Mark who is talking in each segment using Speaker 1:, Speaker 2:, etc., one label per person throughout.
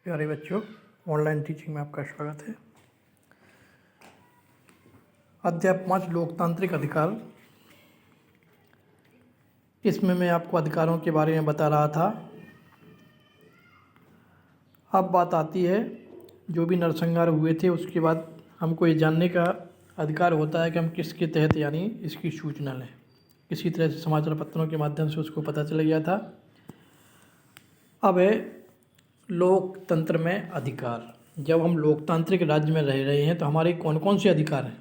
Speaker 1: प्यारे बच्चों, online teaching में आपका स्वागत है। अध्याय 5 लोकतांत्रिक अधिकार। इसमें मैं आपको अधिकारों के बारे में बता रहा था। अब बात आती है, जो भी नरसंहार हुए थे उसके बाद हमको ये जानने का अधिकार होता है कि हम किसके तहत यानी इसकी सूचना लें। किसी तरह से समाचार पत्रों के माध्यम से उसको पता चल गया था। अब है लोकतंत्र में अधिकार। जब हम लोकतांत्रिक राज्य में रह रहे हैं तो हमारे कौन कौन से अधिकार हैं।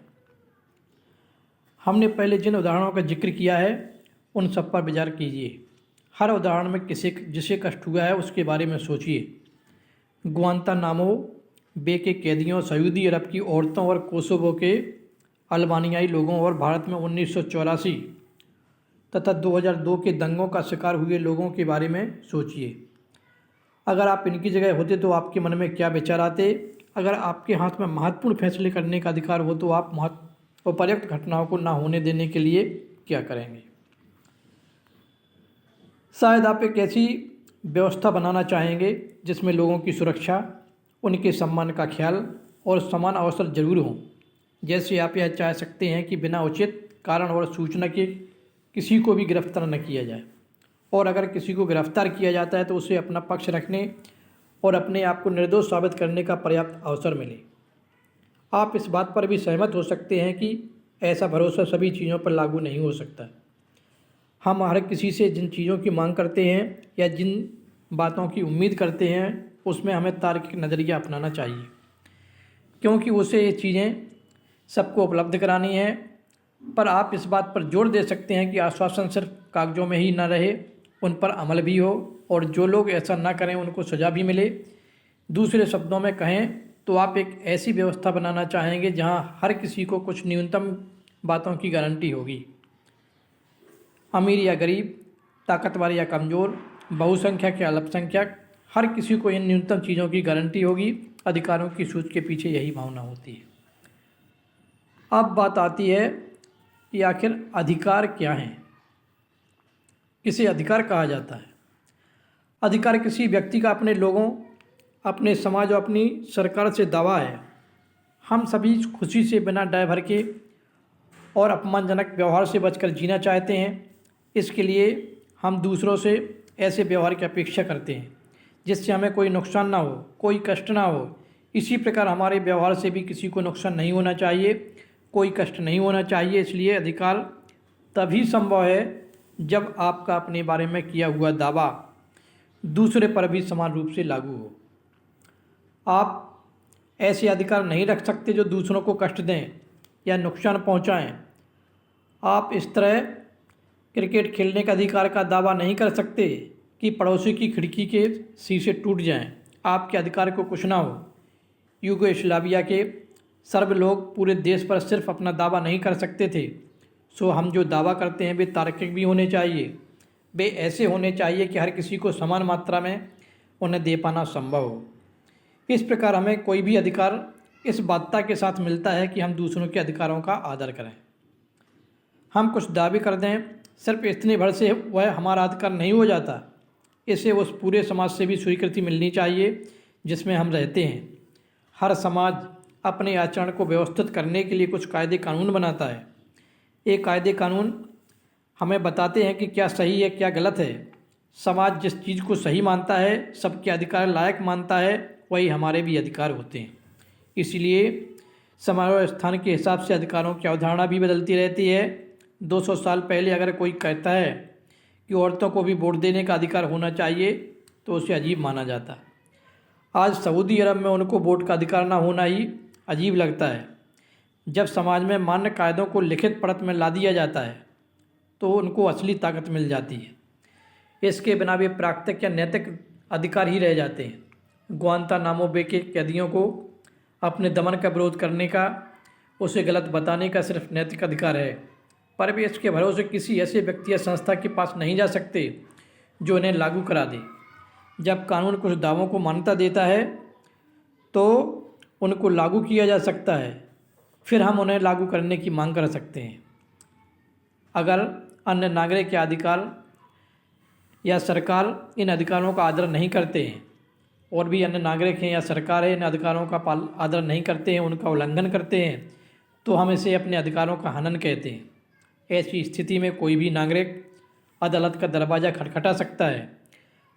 Speaker 1: हमने पहले जिन उदाहरणों का जिक्र किया है उन सब पर विचार कीजिए। हर उदाहरण में जिसे कष्ट हुआ है उसके बारे में सोचिए। गुआंतानामो बे के कैदियों, सऊदी अरब की औरतों और कोसोवो के अल्बानियाई लोगों और भारत में 1984 तथा 2002 के दंगों का शिकार हुए लोगों के बारे में सोचिए। अगर आप इनकी जगह होते तो आपके मन में क्या विचार आते। अगर आपके हाथ में महत्वपूर्ण फैसले करने का अधिकार हो तो आप उपर्युक्त घटनाओं को न होने देने के लिए क्या करेंगे। शायद आप एक ऐसी व्यवस्था बनाना चाहेंगे जिसमें लोगों की सुरक्षा, उनके सम्मान का ख्याल और समान अवसर जरूर हों। जैसे आप यह चाह सकते हैं कि बिना उचित कारण और सूचना के किसी को भी गिरफ्तार न किया जाए, और अगर किसी को गिरफ्तार किया जाता है तो उसे अपना पक्ष रखने और अपने आप को निर्दोष साबित करने का पर्याप्त अवसर मिले। आप इस बात पर भी सहमत हो सकते हैं कि ऐसा भरोसा सभी चीज़ों पर लागू नहीं हो सकता। हम हर किसी से जिन चीज़ों की मांग करते हैं या जिन बातों की उम्मीद करते हैं उसमें हमें तार्किक नज़रिया अपनाना चाहिए, क्योंकि उसे ये चीज़ें सबको उपलब्ध करानी है। पर आप इस बात पर जोर दे सकते हैं कि आश्वासन सिर्फ कागजों में ही न रहे, उन पर अमल भी हो, और जो लोग ऐसा ना करें उनको सज़ा भी मिले। दूसरे शब्दों में कहें तो आप एक ऐसी व्यवस्था बनाना चाहेंगे जहां हर किसी को कुछ न्यूनतम बातों की गारंटी होगी। अमीर या गरीब, ताकतवर या कमज़ोर, बहुसंख्यक या अल्पसंख्यक, हर किसी को इन न्यूनतम चीज़ों की गारंटी होगी। अधिकारों की सूच के पीछे यही भावना होती है। अब बात आती है कि आखिर अधिकार क्या हैं, किसे अधिकार कहा जाता है। अधिकार किसी व्यक्ति का अपने लोगों, अपने समाज और अपनी सरकार से दावा है। हम सभी खुशी से बिना डर भर के और अपमानजनक व्यवहार से बचकर जीना चाहते हैं। इसके लिए हम दूसरों से ऐसे व्यवहार की अपेक्षा करते हैं जिससे हमें कोई नुकसान ना हो, कोई कष्ट ना हो। इसी प्रकार हमारे व्यवहार से भी किसी को नुकसान नहीं होना चाहिए, कोई कष्ट नहीं होना चाहिए। इसलिए अधिकार तभी संभव है जब आपका अपने बारे में किया हुआ दावा दूसरे पर भी समान रूप से लागू हो। आप ऐसे अधिकार नहीं रख सकते जो दूसरों को कष्ट दें या नुकसान पहुंचाएं। आप इस तरह क्रिकेट खेलने का अधिकार का दावा नहीं कर सकते कि पड़ोसी की खिड़की के शीशे टूट जाएं। आपके अधिकार को कुछ ना हो। यूगोस्लाविया के सर्ब लोग पूरे देश पर सिर्फ अपना दावा नहीं कर सकते थे। सो हम जो दावा करते हैं वे तार्किक भी होने चाहिए। वे ऐसे होने चाहिए कि हर किसी को समान मात्रा में उन्हें दे पाना संभव हो। इस प्रकार हमें कोई भी अधिकार इस बाध्यता के साथ मिलता है कि हम दूसरों के अधिकारों का आदर करें। हम कुछ दावे कर दें सिर्फ इतने भर से वह हमारा अधिकार नहीं हो जाता। इसे उस पूरे समाज से भी स्वीकृति मिलनी चाहिए जिसमें हम रहते हैं। हर समाज अपने आचरण को व्यवस्थित करने के लिए कुछ कायदे कानून बनाता है। ये कायदे कानून हमें बताते हैं कि क्या सही है, क्या गलत है। समाज जिस चीज़ को सही मानता है, सबके अधिकार लायक मानता है, वही हमारे भी अधिकार होते हैं। इसलिए समय और स्थान के हिसाब से अधिकारों की अवधारणा भी बदलती रहती है। 200 साल पहले अगर कोई कहता है कि औरतों को भी वोट देने का अधिकार होना चाहिए तो उसे अजीब माना जाता। आज सऊदी अरब में उनको वोट का अधिकार ना होना ही अजीब लगता है। जब समाज में मान्य कायदों को लिखित पढ़त में ला दिया जाता है तो उनको असली ताकत मिल जाती है। इसके बिना वे प्राकृतिक या नैतिक अधिकार ही रह जाते हैं। गुआंतानामो बे के कैदियों को अपने दमन का विरोध करने का, उसे गलत बताने का सिर्फ नैतिक अधिकार है, पर वे इसके भरोसे किसी ऐसे व्यक्ति या संस्था के पास नहीं जा सकते जो इन्हें लागू करा दे। जब कानून कुछ दावों को मान्यता देता है तो उनको लागू किया जा सकता है, फिर हम उन्हें लागू करने की मांग कर सकते हैं। अगर अन्य नागरिक के अधिकार या सरकार इन अधिकारों का आदर नहीं करते हैं और भी अन्य नागरिक हैं या सरकार है इन अधिकारों का आदर नहीं करते हैं, उनका उल्लंघन करते हैं, तो हम इसे अपने अधिकारों का हनन कहते हैं। ऐसी स्थिति में कोई भी नागरिक अदालत का दरवाज़ा खटखटा सकता है,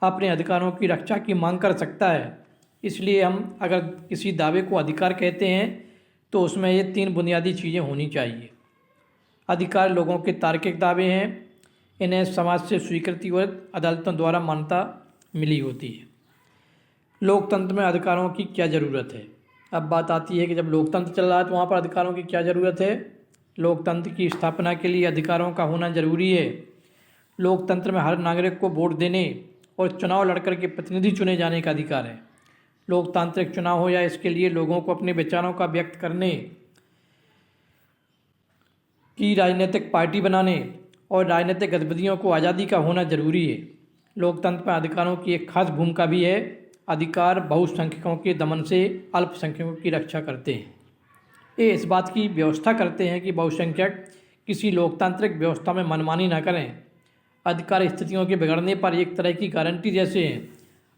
Speaker 1: अपने अधिकारों की रक्षा की मांग कर सकता है। इसलिए हम अगर किसी दावे को अधिकार कहते हैं तो उसमें ये 3 बुनियादी चीज़ें होनी चाहिए। अधिकार लोगों के तार्किक दावे हैं, इन्हें समाज से स्वीकृति और अदालतों द्वारा मान्यता मिली होती है। लोकतंत्र में अधिकारों की क्या ज़रूरत है? अब बात आती है कि जब लोकतंत्र चल रहा है तो वहाँ पर अधिकारों की क्या ज़रूरत है। लोकतंत्र की स्थापना के लिए अधिकारों का होना ज़रूरी है। लोकतंत्र में हर नागरिक को वोट देने और चुनाव लड़कर के प्रतिनिधि चुने जाने का अधिकार है। लोकतांत्रिक चुनाव हो या इसके लिए लोगों को अपने विचारों का व्यक्त करने की राजनीतिक पार्टी बनाने और राजनीतिक गतिविधियों को आज़ादी का होना जरूरी है। लोकतंत्र में अधिकारों की एक खास भूमिका भी है। अधिकार बहुसंख्यकों के दमन से अल्पसंख्यकों की रक्षा करते हैं। ये इस बात की व्यवस्था करते हैं कि बहुसंख्यक किसी लोकतांत्रिक व्यवस्था में मनमानी न करें। अधिकार स्थितियों के बिगड़ने पर एक तरह की गारंटी जैसे हैं।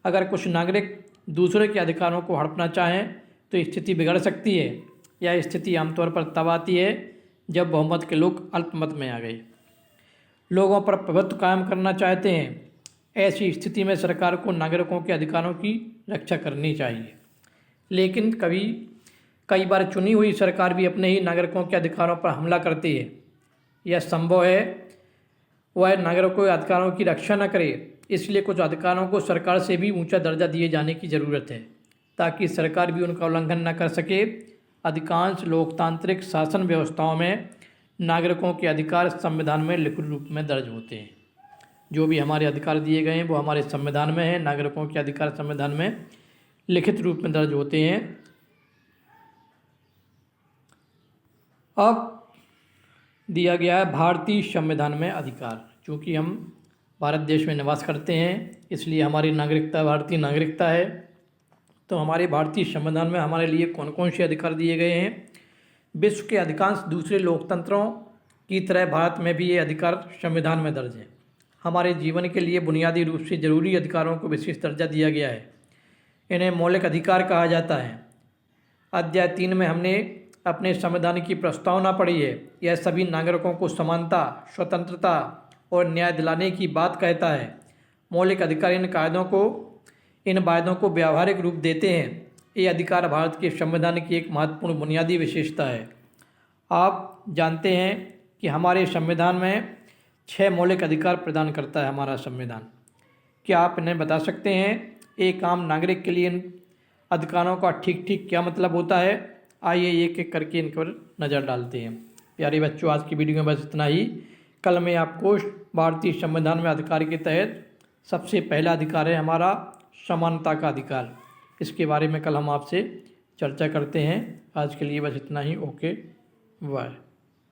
Speaker 1: अगर कुछ नागरिक दूसरे के अधिकारों को हड़पना चाहें तो स्थिति बिगड़ सकती है। यह स्थिति आमतौर पर तब आती है जब बहुमत के लोग अल्पमत में आ गए, लोगों पर प्रभुत्व कायम करना चाहते हैं। ऐसी स्थिति में सरकार को नागरिकों के अधिकारों की रक्षा करनी चाहिए। लेकिन कई बार चुनी हुई सरकार भी अपने ही नागरिकों के अधिकारों पर हमला करती है। यह संभव है वह नागरिकों के अधिकारों की रक्षा न करे। इसलिए कुछ अधिकारों को सरकार से भी ऊंचा दर्जा दिए जाने की ज़रूरत है ताकि सरकार भी उनका उल्लंघन न कर सके। अधिकांश लोकतांत्रिक शासन व्यवस्थाओं में नागरिकों के अधिकार संविधान में लिखित रूप में दर्ज होते हैं। जो भी हमारे अधिकार दिए गए हैं वो हमारे संविधान में है। नागरिकों के अधिकार संविधान में लिखित रूप में दर्ज होते हैं। अब दिया गया है भारतीय संविधान में अधिकार। चूँकि हम भारत देश में निवास करते हैं इसलिए हमारी नागरिकता भारतीय नागरिकता है। तो हमारे भारतीय संविधान में हमारे लिए कौन कौन से अधिकार दिए गए हैं। विश्व के अधिकांश दूसरे लोकतंत्रों की तरह भारत में भी ये अधिकार संविधान में दर्ज है। हमारे जीवन के लिए बुनियादी रूप से जरूरी अधिकारों को विशेष दर्जा दिया गया है। इन्हें मौलिक अधिकार कहा जाता है। अध्याय 3 में हमने अपने संविधान की प्रस्तावना पढ़ी है। यह सभी नागरिकों को समानता, स्वतंत्रता और न्याय दिलाने की बात कहता है। मौलिक अधिकार इन वायदों को व्यावहारिक रूप देते हैं। ये अधिकार भारत के संविधान की एक महत्वपूर्ण बुनियादी विशेषता है। आप जानते हैं कि हमारे संविधान में 6 मौलिक अधिकार प्रदान करता है हमारा संविधान। क्या आप इन्हें बता सकते हैं? एक आम नागरिक के लिए इन अधिकारों का ठीक क्या मतलब होता है? आइए एक एक करके इन पर नज़र डालते हैं। प्यारे बच्चों, आज की वीडियो में बस इतना ही। कल मैं आपको भारतीय संविधान में अधिकार के तहत सबसे पहला अधिकार है हमारा समानता का अधिकार। इसके बारे में कल हम आपसे चर्चा करते हैं। आज के लिए बस इतना ही। Okay, bye.